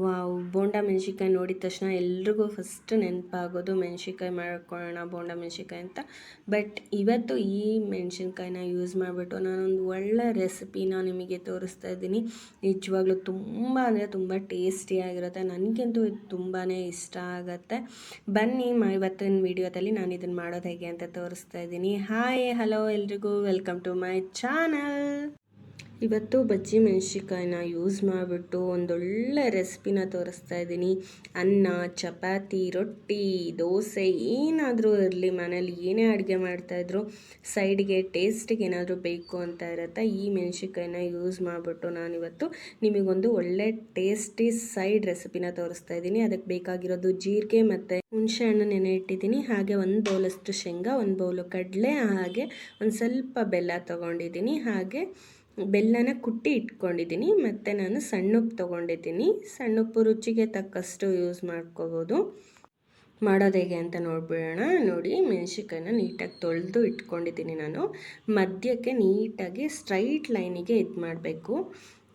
Wow! Bonda ಮೆಣಸಿನ್ಕಾಯಿ ನೋಡಿದ ತಕ್ಷಣ ಎಲ್ರಿಗೂ ಫಸ್ಟ್ ನೆನಪಾಗೋದು ಮೆಣಸಿನ್ಕಾಯಿ ಮಾಡ್ಕೊಳ್ಳೋಣ ಬೋಂಡ ಮೆಣಸಿನ್ಕಾಯಿ ಅಂತ. ಬಟ್ ಇವತ್ತು ಈ ಮೆಣಸಿನ್ಕಾಯಿನ ಯೂಸ್ ಮಾಡಿಬಿಟ್ಟು ನಾನೊಂದು ಒಳ್ಳೆ ರೆಸಿಪಿನ ನಿಮಗೆ ತೋರಿಸ್ತಾ ಇದ್ದೀನಿ. ನಿಜವಾಗ್ಲೂ ತುಂಬ ಅಂದರೆ ತುಂಬ ಟೇಸ್ಟಿಯಾಗಿರುತ್ತೆ. ನನಗಂತೂ ಇದು ತುಂಬಾ ಇಷ್ಟ ಆಗುತ್ತೆ. ಬನ್ನಿ ಇವತ್ತಿನ ವಿಡಿಯೋದಲ್ಲಿ ನಾನು ಇದನ್ನು ಮಾಡೋದು ಹೇಗೆ ಅಂತ ತೋರಿಸ್ತಾ ಇದ್ದೀನಿ. ಹಾಯ್ ಹಲೋ ಎಲ್ರಿಗೂ ವೆಲ್ಕಮ್ ಟು ಮೈ ಚಾನಲ್. ಇವತ್ತು ಬಜ್ಜಿ ಮೆಣಸಿನ್ಕಾಯಿನ ಯೂಸ್ ಮಾಡಿಬಿಟ್ಟು ಒಂದೊಳ್ಳೆ ರೆಸಿಪಿನ ತೋರಿಸ್ತಾ ಇದ್ದೀನಿ. ಅನ್ನ, ಚಪಾತಿ, ರೊಟ್ಟಿ, ದೋಸೆ ಏನಾದರೂ ಇರಲಿ, ಮನೇಲಿ ಏನೇ ಅಡುಗೆ ಮಾಡ್ತಾಯಿದ್ರು ಸೈಡ್ಗೆ ಟೇಸ್ಟಿಗೆ ಏನಾದರೂ ಬೇಕು ಅಂತ ಇರುತ್ತೆ. ಈ ಮೆಣಸಿನ್ಕಾಯಿನ ಯೂಸ್ ಮಾಡಿಬಿಟ್ಟು ನಾನಿವತ್ತು ನಿಮಗೊಂದು ಒಳ್ಳೆ ಟೇಸ್ಟಿ ಸೈಡ್ ರೆಸಿಪಿನ ತೋರಿಸ್ತಾ ಇದ್ದೀನಿ. ಅದಕ್ಕೆ ಬೇಕಾಗಿರೋದು ಜೀರಿಗೆ ಮತ್ತು ಹುಣಸೆ ಹಣ್ಣು ನೆನೆ ಇಟ್ಟಿದ್ದೀನಿ. ಹಾಗೆ ಒಂದು ಬೌಲಷ್ಟು ಶೇಂಗಾ, ಒಂದು ಬೌಲು ಕಡಲೆ, ಹಾಗೆ ಒಂದು ಸ್ವಲ್ಪ ಬೆಲ್ಲ ತೊಗೊಂಡಿದ್ದೀನಿ. ಹಾಗೆ ಬೆಲ್ಲನ ಕುಟ್ಟಿ ಇಟ್ಕೊಂಡಿದ್ದೀನಿ. ಮತ್ತು ನಾನು ಸಣ್ಣುಪ್ಪು ತೊಗೊಂಡಿದ್ದೀನಿ. ಸಣ್ಣುಪ್ಪು ರುಚಿಗೆ ತಕ್ಕಷ್ಟು ಯೂಸ್ ಮಾಡ್ಕೋಬೋದು. ಮಾಡೋದು ಹೇಗೆ ಅಂತ ನೋಡ್ಬಿಡೋಣ. ನೋಡಿ, ಮೆಣಸಿನ್ಕಾಯಿನ ನೀಟಾಗಿ ತೊಳೆದು ಇಟ್ಕೊಂಡಿದ್ದೀನಿ. ನಾನು ಮಧ್ಯಕ್ಕೆ ನೀಟಾಗಿ ಸ್ಟ್ರೈಟ್ ಲೈನಿಗೆ ಇದು ಮಾಡಬೇಕು.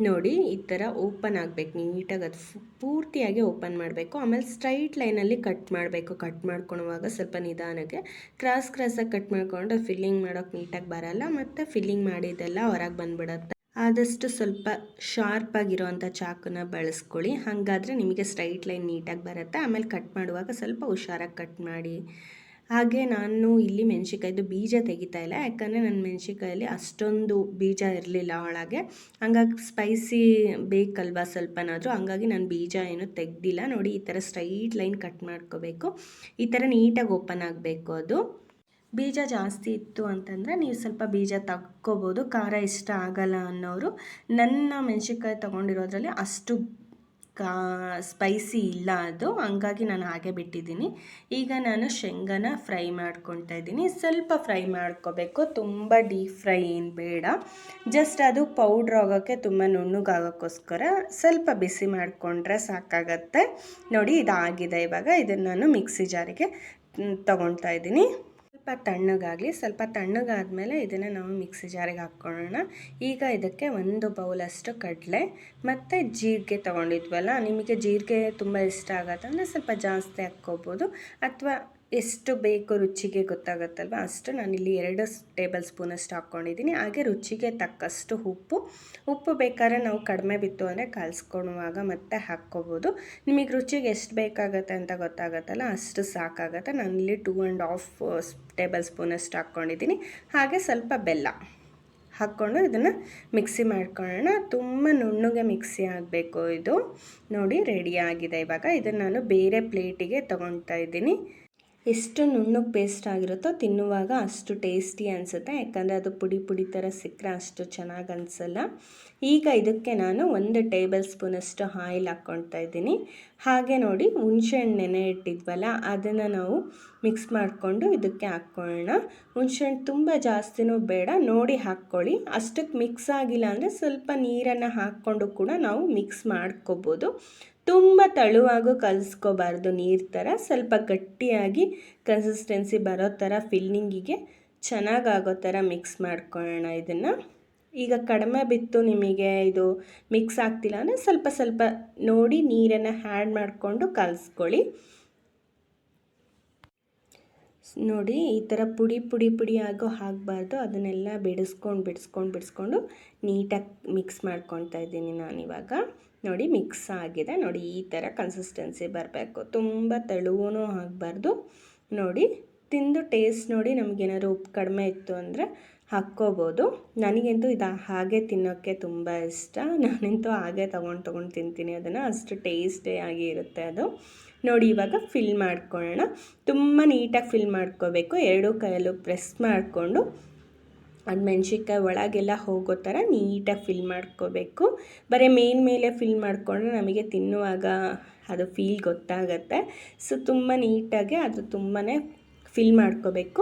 ನೋಡಿ, ಈ ಥರ ಓಪನ್ ಆಗಬೇಕು ನೀಟಾಗಿ, ಅದು ಪೂರ್ತಿಯಾಗಿ ಓಪನ್ ಮಾಡಬೇಕು. ಆಮೇಲೆ ಸ್ಟ್ರೈಟ್ ಲೈನಲ್ಲಿ ಕಟ್ ಮಾಡಬೇಕು. ಕಟ್ ಮಾಡ್ಕೊಳುವಾಗ ಸ್ವಲ್ಪ ನಿಧಾನಕ್ಕೆ ಕ್ರಾಸಾಗಿ ಕಟ್ ಮಾಡ್ಕೊಂಡ್ರೆ ಫಿಲ್ಲಿಂಗ್ ಮಾಡೋಕ್ಕೆ ನೀಟಾಗಿ ಬರಲ್ಲ, ಮತ್ತು ಫಿಲ್ಲಿಂಗ್ ಮಾಡಿದ್ದೆಲ್ಲ ಹೊರಗೆ ಬಂದುಬಿಡುತ್ತೆ. ಆದಷ್ಟು ಸ್ವಲ್ಪ ಶಾರ್ಪಾಗಿರೋವಂಥ ಚಾಕುನ ಬಳಸ್ಕೊಳ್ಳಿ. ಹಾಗಾದರೆ ನಿಮಗೆ ಸ್ಟ್ರೈಟ್ ಲೈನ್ ನೀಟಾಗಿ ಬರುತ್ತೆ. ಆಮೇಲೆ ಕಟ್ ಮಾಡುವಾಗ ಸ್ವಲ್ಪ ಹುಷಾರಾಗಿ ಕಟ್ ಮಾಡಿ. ಹಾಗೆ ನಾನು ಇಲ್ಲಿ ಮೆಣಸಿನ್ಕಾಯ್ದು ಬೀಜ ತೆಗಿತಾ ಇಲ್ಲ, ಯಾಕಂದರೆ ನನ್ನ ಮೆಣಸಿನ್ಕಾಯಲ್ಲಿ ಅಷ್ಟೊಂದು ಬೀಜ ಇರಲಿಲ್ಲ ಒಳಗೆ. ಹಂಗಾಗಿ ಸ್ಪೈಸಿ ಬೇಕಲ್ವ ಸ್ವಲ್ಪನಾದರೂ, ಹಂಗಾಗಿ ನಾನು ಬೀಜ ಏನು ತೆಗ್ದಿಲ್ಲ. ನೋಡಿ, ಈ ಥರ ಸ್ಟ್ರೈಟ್ ಲೈನ್ ಕಟ್ ಮಾಡ್ಕೋಬೇಕು. ಈ ಥರ ನೀಟಾಗಿ ಓಪನ್ ಆಗಬೇಕು. ಅದು ಬೀಜ ಜಾಸ್ತಿ ಇತ್ತು ಅಂತಂದರೆ ನೀವು ಸ್ವಲ್ಪ ಬೀಜ ತಕ್ಕೋಬೋದು. ಖಾರ ಇಷ್ಟ ಆಗಲ್ಲ ಅನ್ನೋರು. ನನ್ನ ಮೆಣಸಿನ್ಕಾಯಿ ತೊಗೊಂಡಿರೋದ್ರಲ್ಲಿ ಅಷ್ಟು ಸ್ಪೈಸಿ ಇಲ್ಲ ಅದು, ಹಂಗಾಗಿ ನಾನು ಹಾಗೆ ಬಿಟ್ಟಿದ್ದೀನಿ. ಈಗ ನಾನು ಶೇಂಗಾನ ಫ್ರೈ ಮಾಡ್ಕೊತಾ ಇದ್ದೀನಿ. ಸ್ವಲ್ಪ ಫ್ರೈ ಮಾಡ್ಕೋಬೇಕು, ತುಂಬ ಡೀಪ್ ಫ್ರೈ ಏನು ಬೇಡ. ಜಸ್ಟ್ ಅದು ಪೌಡ್ರ್ ಆಗೋಕ್ಕೆ, ತುಂಬ ನುಣ್ಣಗಾಗೋಕ್ಕೋಸ್ಕರ ಸ್ವಲ್ಪ ಬಿಸಿ ಮಾಡಿಕೊಂಡ್ರೆ ಸಾಕಾಗತ್ತೆ. ನೋಡಿ, ಇದಾಗಿದೆ. ಇವಾಗ ಇದನ್ನು ನಾನು ಮಿಕ್ಸಿ ಜಾರಿಗೆ ತೊಗೊಳ್ತಾ ಇದ್ದೀನಿ. ಸ್ವಲ್ಪ ತಣ್ಣಗಾಗಲಿ. ಸ್ವಲ್ಪ ತಣ್ಣಗಾದ್ಮೇಲೆ ಇದನ್ನು ನಾವು ಮಿಕ್ಸಿ ಜಾರಿಗೆ ಹಾಕ್ಕೊಳ್ಳೋಣ. ಈಗ ಇದಕ್ಕೆ ಒಂದು ಬೌಲಷ್ಟು ಕಡಲೆ ಮತ್ತು ಜೀರಿಗೆ ತೊಗೊಂಡಿದ್ವಲ್ಲ, ನಿಮಗೆ ಜೀರಿಗೆ ತುಂಬ ಇಷ್ಟ ಆಗತ್ತಂದರೆ ಸ್ವಲ್ಪ ಜಾಸ್ತಿ ಹಾಕ್ಕೋಬೋದು, ಅಥವಾ ಎಷ್ಟು ಬೇಕು ರುಚಿಗೆ ಗೊತ್ತಾಗುತ್ತಲ್ವ ಅಷ್ಟು. ನಾನಿಲ್ಲಿ 2 ಟೇಬಲ್ ಸ್ಪೂನಷ್ಟು ಹಾಕ್ಕೊಂಡಿದ್ದೀನಿ. ಹಾಗೆ ರುಚಿಗೆ ತಕ್ಕಷ್ಟು ಉಪ್ಪು ಬೇಕಾದ್ರೆ ನಾವು ಕಡಿಮೆ ಬಿತ್ತು ಅಂದರೆ ಕಲಿಸ್ಕೊಳ್ಳುವಾಗ ಮತ್ತೆ ಹಾಕ್ಕೋಬೋದು. ನಿಮಗೆ ರುಚಿಗೆ ಎಷ್ಟು ಬೇಕಾಗತ್ತೆ ಅಂತ ಗೊತ್ತಾಗತ್ತಲ್ಲ, ಅಷ್ಟು ಸಾಕಾಗತ್ತೆ. ನಾನಿಲ್ಲಿ 2.5 ಟೇಬಲ್ ಸ್ಪೂನಷ್ಟು ಹಾಕ್ಕೊಂಡಿದ್ದೀನಿ. ಹಾಗೆ ಸ್ವಲ್ಪ ಬೆಲ್ಲ ಹಾಕ್ಕೊಂಡು ಇದನ್ನು ಮಿಕ್ಸಿ ಮಾಡ್ಕೊಳ್ಳೋಣ. ತುಂಬ ನುಣ್ಣಗೆ ಮಿಕ್ಸಿ ಆಗಬೇಕು ಇದು. ನೋಡಿ, ರೆಡಿ ಆಗಿದೆ. ಇವಾಗ ಇದನ್ನು ನಾನು ಬೇರೆ ಪ್ಲೇಟಿಗೆ ತೊಗೊಳ್ತಾ ಇದ್ದೀನಿ. ಎಷ್ಟು ನುಣ್ಣಗೆ ಪೇಸ್ಟ್ ಆಗಿರುತ್ತೋ ತಿನ್ನುವಾಗ ಅಷ್ಟು ಟೇಸ್ಟಿ ಅನಿಸುತ್ತೆ, ಯಾಕಂದರೆ ಅದು ಪುಡಿ ಥರ ಸಿಕ್ಕರೆ ಅಷ್ಟು ಚೆನ್ನಾಗಿ ಅನಿಸಲ್ಲ. ಈಗ ಇದಕ್ಕೆ ನಾನು 1 ಟೇಬಲ್ ಸ್ಪೂನಷ್ಟು ಆಯಿಲ್ ಹಾಕ್ಕೊಳ್ತಾ ಇದ್ದೀನಿ. ಹಾಗೆ ನೋಡಿ, ಹುಣಸೆಹಣ್ಣು ನೆನೆ ಇಟ್ಟಿದ್ವಲ್ಲ ಅದನ್ನು ನಾವು ಮಿಕ್ಸ್ ಮಾಡಿಕೊಂಡು ಇದಕ್ಕೆ ಹಾಕ್ಕೊಳ್ಳೋಣ. ಹುಣಸೆಹಣ್ಣು ತುಂಬ ಜಾಸ್ತಿನೂ ಬೇಡ, ನೋಡಿ ಹಾಕ್ಕೊಳ್ಳಿ. ಅಷ್ಟಕ್ಕೆ ಮಿಕ್ಸ್ ಆಗಿಲ್ಲ ಅಂದರೆ ಸ್ವಲ್ಪ ನೀರನ್ನು ಹಾಕ್ಕೊಂಡು ಕೂಡ ನಾವು ಮಿಕ್ಸ್ ಮಾಡ್ಕೋಬೋದು. ತುಂಬ ತೆಳುವಾಗೂ ಕಲಿಸ್ಕೋಬಾರ್ದು, ನೀರು ಥರ ಸ್ವಲ್ಪ ಗಟ್ಟಿಯಾಗಿ ಕನ್ಸಿಸ್ಟೆನ್ಸಿ ಬರೋ ಥರ ಫಿಲ್ಲಿಂಗಿಗೆ ಚೆನ್ನಾಗಾಗೋ ಥರ ಮಿಕ್ಸ್ ಮಾಡ್ಕೊಳ್ಳೋಣ ಇದನ್ನು. ಈಗ ಕಡಿಮೆ ಬಿತ್ತು ನಿಮಗೆ ಇದು ಮಿಕ್ಸ್ ಆಗ್ತಿಲ್ಲ ಅಂದರೆ ಸ್ವಲ್ಪ ನೋಡಿ ನೀರನ್ನು ಆ್ಯಡ್ ಮಾಡಿಕೊಂಡು ಕಲಿಸ್ಕೊಳ್ಳಿ. ನೋಡಿ, ಈ ಥರ ಪುಡಿ ಆಗೋ ಆಗಬಾರ್ದು. ಅದನ್ನೆಲ್ಲ ಬಿಡಿಸ್ಕೊಂಡು ನೀಟಾಗಿ ಮಿಕ್ಸ್ ಮಾಡ್ಕೊತಾ ಇದ್ದೀನಿ ನಾನಿವಾಗ. ನೋಡಿ, ಮಿಕ್ಸ್ ಆಗಿದೆ. ನೋಡಿ, ಈ ಥರ ಕನ್ಸಿಸ್ಟೆನ್ಸಿ ಬರಬೇಕು, ತುಂಬ ತೆಳುವೂ ಆಗಬಾರ್ದು. ನೋಡಿ, ತಿಂದು ಟೇಸ್ಟ್ ನೋಡಿ, ನಮಗೇನಾದ್ರು ಉಪ್ಪು ಕಡಿಮೆ ಇತ್ತು ಅಂದರೆ ಹಾಕ್ಕೋಬೋದು. ನನಗಂತೂ ಇದು ಹಾಗೆ ತಿನ್ನೋಕ್ಕೆ ತುಂಬ ಇಷ್ಟ. ನಾನಂತೂ ಹಾಗೆ ತೊಗೊಂಡು ತಿಂತೀನಿ ಅದನ್ನು, ಅಷ್ಟು ಟೇಸ್ಟಿಯಾಗಿ ಇರುತ್ತೆ ಅದು. ನೋಡಿ, ಇವಾಗ ಫಿಲ್ ಮಾಡ್ಕೊಳ್ಳೋಣ. ತುಂಬ ನೀಟಾಗಿ ಫಿಲ್ ಮಾಡ್ಕೋಬೇಕು. 2 ಕೈಯಲ್ಲೂ ಪ್ರೆಸ್ ಮಾಡಿಕೊಂಡು ಅದು ಮೆಣಸಿನ್ಕಾಯಿ ಒಳಗೆಲ್ಲ ಹೋಗೋ ಥರ ನೀಟಾಗಿ ಫಿಲ್ ಮಾಡ್ಕೋಬೇಕು. ಬರೀ ಮೇಲೆ ಫಿಲ್ ಮಾಡಿಕೊಂಡ್ರೆ ನಮಗೆ ತಿನ್ನುವಾಗ ಅದು ಫೀಲ್ ಗೊತ್ತಾಗತ್ತೆ. ಸೊ ತುಂಬ ನೀಟಾಗಿ ಅದು ತುಂಬಾ ಫಿಲ್ ಮಾಡ್ಕೋಬೇಕು.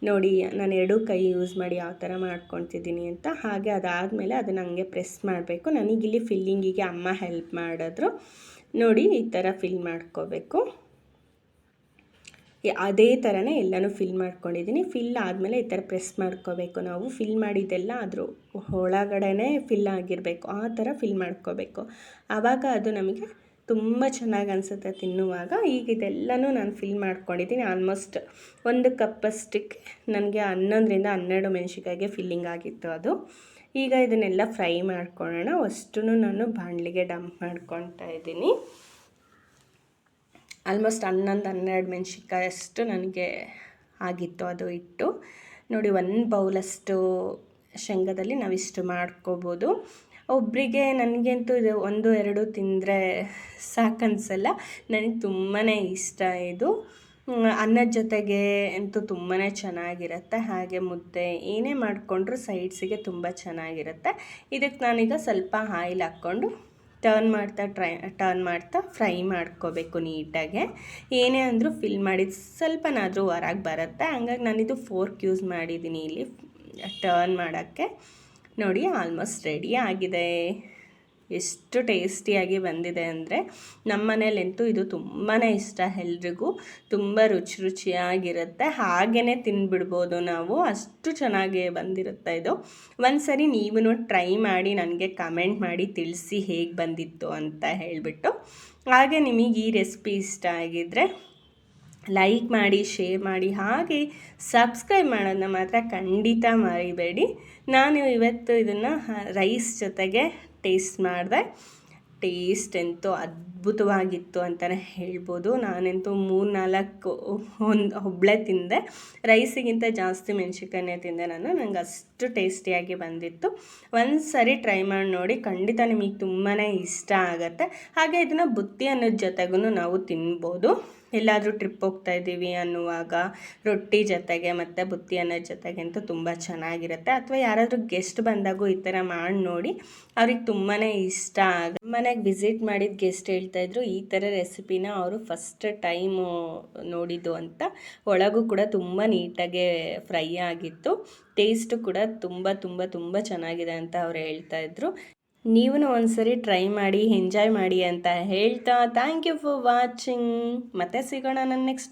ನೋಡಿ, ನಾನು 2 ಕೈ ಯೂಸ್ ಮಾಡಿ ಯಾವ ಥರ ಮಾಡ್ಕೊತಿದ್ದೀನಿ ಅಂತ. ಹಾಗೆ ಅದಾದಮೇಲೆ ಅದನ್ನು ಹಂಗೆ ಪ್ರೆಸ್ ಮಾಡಬೇಕು. ನನಗಿಲ್ಲಿ ಫಿಲ್ಲಿಂಗಿಗೆ ಅಮ್ಮ ಹೆಲ್ಪ್ ಮಾಡಿದ್ರು. ನೋಡಿ, ಈ ಥರ ಫಿಲ್ ಮಾಡ್ಕೋಬೇಕು. ಅದೇ ಥರನೇ ಎಲ್ಲನೂ ಫಿಲ್ ಮಾಡ್ಕೊಂಡಿದ್ದೀನಿ. ಫಿಲ್ ಆದಮೇಲೆ ಈ ಥರ ಪ್ರೆಸ್ ಮಾಡ್ಕೋಬೇಕು. ನಾವು ಫಿಲ್ ಮಾಡಿದ್ದೆಲ್ಲ ಅದ್ರ ಒಳಗಡೆ ಫಿಲ್ ಆಗಿರಬೇಕು, ಆ ಥರ ಫಿಲ್ ಮಾಡ್ಕೋಬೇಕು. ಆವಾಗ ಅದು ನಮಗೆ ತುಂಬ ಚೆನ್ನಾಗಿ ಅನಿಸುತ್ತೆ ತಿನ್ನುವಾಗ. ಈಗ ಇದೆಲ್ಲನೂ ನಾನು ಫಿಲ್ ಮಾಡ್ಕೊಂಡಿದ್ದೀನಿ. ಆಲ್ಮೋಸ್ಟ್ 1 ಕಪ್ಪಷ್ಟಕ್ಕೆ ನನಗೆ 11 ಮೆಣಸಿನ್ಕಾಯಿಗೆ ಫಿಲ್ಲಿಂಗ್ ಆಗಿತ್ತು ಅದು. ಈಗ ಇದನ್ನೆಲ್ಲ ಫ್ರೈ ಮಾಡ್ಕೊಳ್ಳೋಣ. ಅಷ್ಟೂ ನಾನು ಬಾಣಲಿಗೆ ಡಂಪ್ ಮಾಡ್ಕೊತಾ ಇದ್ದೀನಿ. ಆಲ್ಮೋಸ್ಟ್ 11-12 ಮೆಣಸಿನ್ಕಾಯಿ ಅಷ್ಟು ನನಗೆ ಆಗಿತ್ತು ಅದು ಇಟ್ಟು. ನೋಡಿ, 1 ಬೌಲಷ್ಟು ಶೇಂಗಾದಲ್ಲಿ ನಾವಿಷ್ಟು ಮಾಡ್ಕೋಬೋದು. ಒಬ್ಬರಿಗೆ ನನಗಂತೂ ಇದು 1-2 ತಿಂದರೆ ಸಾಕನ್ಸಲ್ಲ. ನನಗೆ ತುಂಬಾ ಇಷ್ಟ ಇದು. ಅನ್ನದ ಜೊತೆಗೆ ಅಂತೂ ತುಂಬಾ ಚೆನ್ನಾಗಿರುತ್ತೆ. ಹಾಗೆ ಮುದ್ದೆ ಏನೇ ಮಾಡಿಕೊಂಡ್ರೂ ಸೈಡ್ಸಿಗೆ ತುಂಬ ಚೆನ್ನಾಗಿರುತ್ತೆ. ಇದಕ್ಕೆ ನಾನೀಗ ಸ್ವಲ್ಪ ಆಯಿಲ್ ಹಾಕ್ಕೊಂಡು ಟರ್ನ್ ಮಾಡ್ತಾ ಫ್ರೈ ಮಾಡ್ಕೋಬೇಕು ನೀಟಾಗೆ. ಏನೇ ಅಂದರೂ ಫಿಲ್ ಮಾಡಿದ ಸ್ವಲ್ಪನಾದರೂ ಹೊರಗೆ ಬರುತ್ತೆ. ಹಂಗಾಗಿ ನಾನಿದು ಫೋರ್ಕ್ ಯೂಸ್ ಮಾಡಿದ್ದೀನಿ ಇಲ್ಲಿ ಟರ್ನ್ ಮಾಡೋಕ್ಕೆ. ನೋಡಿ, ಆಲ್ಮೋಸ್ಟ್ ರೆಡಿ ಆಗಿದೆ. ಎಷ್ಟು ಟೇಸ್ಟಿಯಾಗಿ ಬಂದಿದೆ ಅಂದರೆ ನಮ್ಮ ಮನೇಲಂತೂ ಇದು ತುಂಬಾ ಇಷ್ಟ ಎಲ್ರಿಗೂ. ತುಂಬ ರುಚಿಯಾಗಿರುತ್ತೆ. ಹಾಗೇ ತಿಂದುಬಿಡ್ಬೋದು ನಾವು, ಅಷ್ಟು ಚೆನ್ನಾಗಿ ಬಂದಿರುತ್ತೆ ಇದು. ಒಂದು ಸರಿ ನೀವು ಟ್ರೈ ಮಾಡಿ ನನಗೆ ಕಮೆಂಟ್ ಮಾಡಿ ತಿಳಿಸಿ ಹೇಗೆ ಬಂದಿತ್ತು ಅಂತ ಹೇಳಿಬಿಟ್ಟು. ಹಾಗೆ ನಿಮಗೆ ಈ ರೆಸಿಪಿ ಇಷ್ಟ ಆಗಿದ್ದರೆ ಲೈಕ್ ಮಾಡಿ, ಶೇರ್ ಮಾಡಿ, ಹಾಗೆ ಸಬ್ಸ್ಕ್ರೈಬ್ ಮಾಡೋದನ್ನ ಮಾತ್ರ ಖಂಡಿತ ಮರಿಬೇಡಿ. ನಾನು ಇವತ್ತು ಇದನ್ನು ರೈಸ್ ಜೊತೆಗೆ ಟೇಸ್ಟ್ ಮಾಡಿದೆ. ಟೇಸ್ಟ್ ಅಂತೂ ಅದ್ಭುತವಾಗಿತ್ತು ಅಂತಲೇ ಹೇಳ್ಬೋದು. ನಾನಂತೂ 3-4 ಒಬ್ಬಳೇ ತಿಂದೆ. ರೈಸಿಗಿಂತ ಜಾಸ್ತಿ ಮೆಣಸಿನ್ಕಾಯಿನೇ ತಿಂದೆ ನಾನು. ನಂಗೆ ಅಷ್ಟು ಟೇಸ್ಟಿಯಾಗಿ ಬಂದಿತ್ತು. ಒಂದು ಸರಿ ಟ್ರೈ ಮಾಡಿ ನೋಡಿ, ಖಂಡಿತ ನಿಮಗೆ ತುಂಬಾ ಇಷ್ಟ ಆಗುತ್ತೆ. ಹಾಗೆ ಇದನ್ನು ಬುತ್ತಿ ಅನ್ನೋದ ಜೊತೆಗೂ ನಾವು ತಿನ್ಬೋದು. ಎಲ್ಲಾದರೂ ಟ್ರಿಪ್ ಹೋಗ್ತಾ ಇದ್ದೀವಿ ಅನ್ನುವಾಗ ರೊಟ್ಟಿ ಜೊತೆಗೆ ಮತ್ತು ಬುತ್ತಿ ಅನ್ನೋದ ಜೊತೆಗೆ ಅಂತೂ ತುಂಬ ಚೆನ್ನಾಗಿರುತ್ತೆ. ಅಥವಾ ಯಾರಾದರೂ ಗೆಸ್ಟ್ ಬಂದಾಗೂ ಈ ಥರ ಮಾಡಿ ನೋಡಿ, ಅವ್ರಿಗೆ ತುಂಬಾ ಇಷ್ಟ ಮನೆಗೆ ವಿಸಿಟ್ ಮಾಡಿದ ಗೆಸ್ಟ್ ಹೇಳ್ತಾಯಿದ್ರು ಈ ಥರ ರೆಸಿಪಿನ ಅವರು ಫಸ್ಟ್ ಟೈಮು ನೋಡಿದ್ದು ಅಂತ. ಒಳಗೂ ಕೂಡ ತುಂಬ ನೀಟಾಗೆ ಫ್ರೈ ಆಗಿತ್ತು. ಟೇಸ್ಟು ಕೂಡ ತುಂಬ ಚೆನ್ನಾಗಿದೆ ಅಂತ ಅವ್ರು ಹೇಳ್ತಾಯಿದ್ರು. ನೀವು ಒಂದ್ಸರಿ ಟ್ರೈ ಮಾಡಿ, ಎಂಜಾಯ್ ಮಾಡಿ ಅಂತ ಹೇಳ್ತಾ ಥ್ಯಾಂಕ್ ಯು ಫಾರ್ ವಾಚಿಂಗ್. ಮತ್ತೆ ಸಿಗೋಣ ನನ್ನ ನೆಕ್ಸ್ಟ್